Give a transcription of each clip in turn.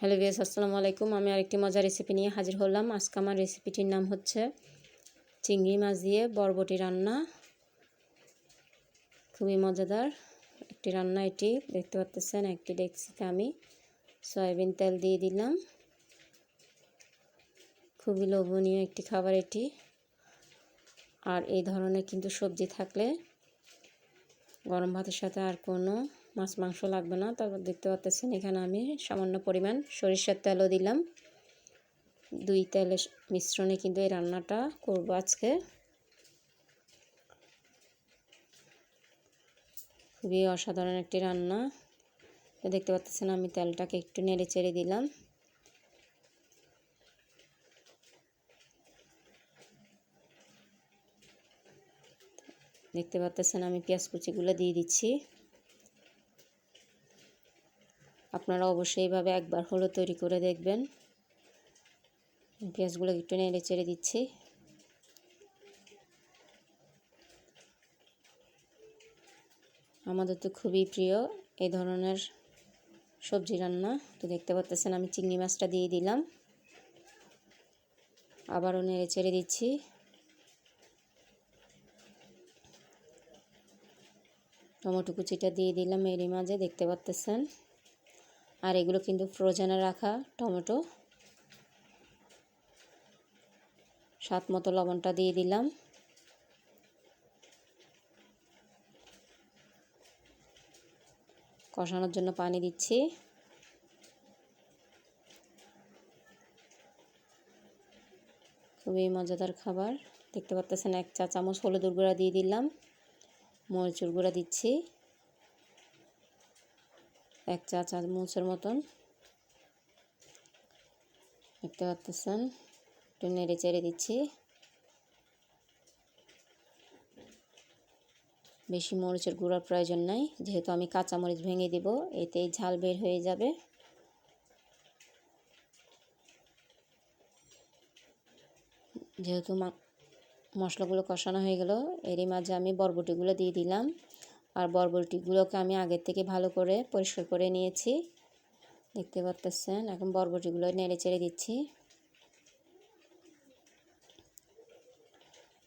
Hello viewers, আসসালামু আলাইকুম। আমি আরেকটি মজার রেসিপি নিয়ে হাজির হলাম। আজকে আমার রেসিপিটির নাম হচ্ছে চিংড়ি মাছ দিয়ে বরবটি রান্না। খুবই মজাদার একটি রান্না এটি। দেখতে পাচ্ছেন একটি ডেকচিতে আমি সয়াবিন তেল দিয়ে দিলাম। খুবই লোভনীয় একটি খাবার এটি। আর এই ধরনের কিন্তু সবজি থাকলে গরম ভাতের সাথে আর কোনো মাছ মাংস লাগবে না। তারপর দেখতে পাচ্ছেন এখানে আমি সামান্য পরিমাণ সরিষার তেলও দিলাম। দুই তেলের মিশ্রণে কিন্তু এই রান্নাটা করব আজকে। খুবই অসাধারণ একটি রান্না। দেখতে পাচ্ছেন আমি তেলটাকে একটু নেড়ে চেড়ে দিলাম। দেখতে পাচ্ছেন আমি পেঁয়াজ কুচিগুলো দিয়ে দিচ্ছি। আপনারা অবশ্যই এইভাবে একবার হলো তৈরি করে দেখবেন। পেঁয়াজগুলো একটু নেড়ে চেড়ে দিচ্ছি। আমাদের তো খুবই প্রিয় এই ধরনের সবজি রান্না। তো দেখতে পাচ্ছেন আমি চিংড়ি মাছটা দিয়ে দিলাম, আবারও নেড়ে চেড়ে দিচ্ছি। টমেটো কুচিটা দিয়ে দিলাম এরই মাঝে, দেখতে পাচ্ছেন। আর এগুলো কিন্তু ফ্রোজেনে রাখা টমেটো। স্বাদ মতো লবণটা দিয়ে দিলাম। কষানোর জন্য পানি দিচ্ছি। খুবই মজাদার খাবার। দেখতে পাচ্ছেন 1 চা চামচ হলুদের গুঁড়া দিয়ে দিলাম, মরিচের গুঁড়া দিচ্ছি 1 চা চামচের মতন। দেখতে পাচ্ছেন একটু নেড়ে চেড়ে দিচ্ছি। বেশি মরিচের গুঁড়ার প্রয়োজন নাই, যেহেতু আমি কাঁচা মরিচ ভেঙে দিব, এতেই ঝাল বের হয়ে যাবে। যেহেতু মশলাগুলো কষানো হয়ে গেল, এরই মাঝে আমি বরবটিগুলো দিয়ে দিলাম। আর বরবটিগুলোকে আমি আগের থেকে ভালো করে পরিষ্কার করে নিয়েছি। দেখতে পাচ্ছেন এখন বরবটিগুলো নেড়ে চেড়ে দিচ্ছি।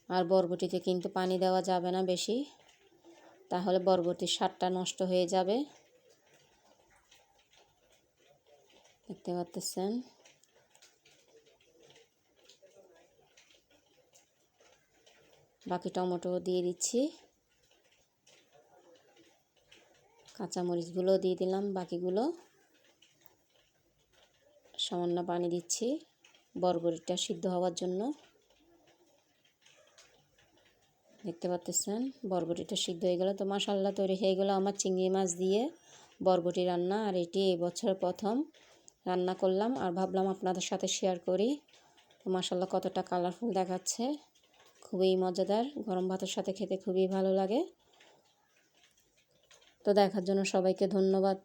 আর বরবটিতে কিন্তু পানি দেওয়া যাবে না বেশি, তাহলে বরবটির স্বাদটা নষ্ট হয়ে যাবে। দেখতে পাচ্ছেন বাকি টমেটো দিয়ে দিচ্ছি, কাঁচামরিচগুলো দিয়ে দিলাম, বাকিগুলো সামান্য পানি দিচ্ছি বরবটিটা সিদ্ধ হওয়ার জন্য। দেখতে পাচ্ছেন বরবটিটা সিদ্ধ হয়ে গেল। তো মাশাআল্লাহ তৈরি হয়ে গেল আমার চিংড়ি মাছ দিয়ে বরবটি রান্না। আর এটি এই বছর প্রথম রান্না করলাম, আর ভাবলাম আপনাদের সাথে শেয়ার করি। তো মাশাআল্লাহ কতটা কালারফুল দেখাচ্ছে, খুবই মজাদার। গরম ভাতের সাথে খেতে খুবই ভালো লাগে। তো দেখার জন্য সবাইকে ধন্যবাদ।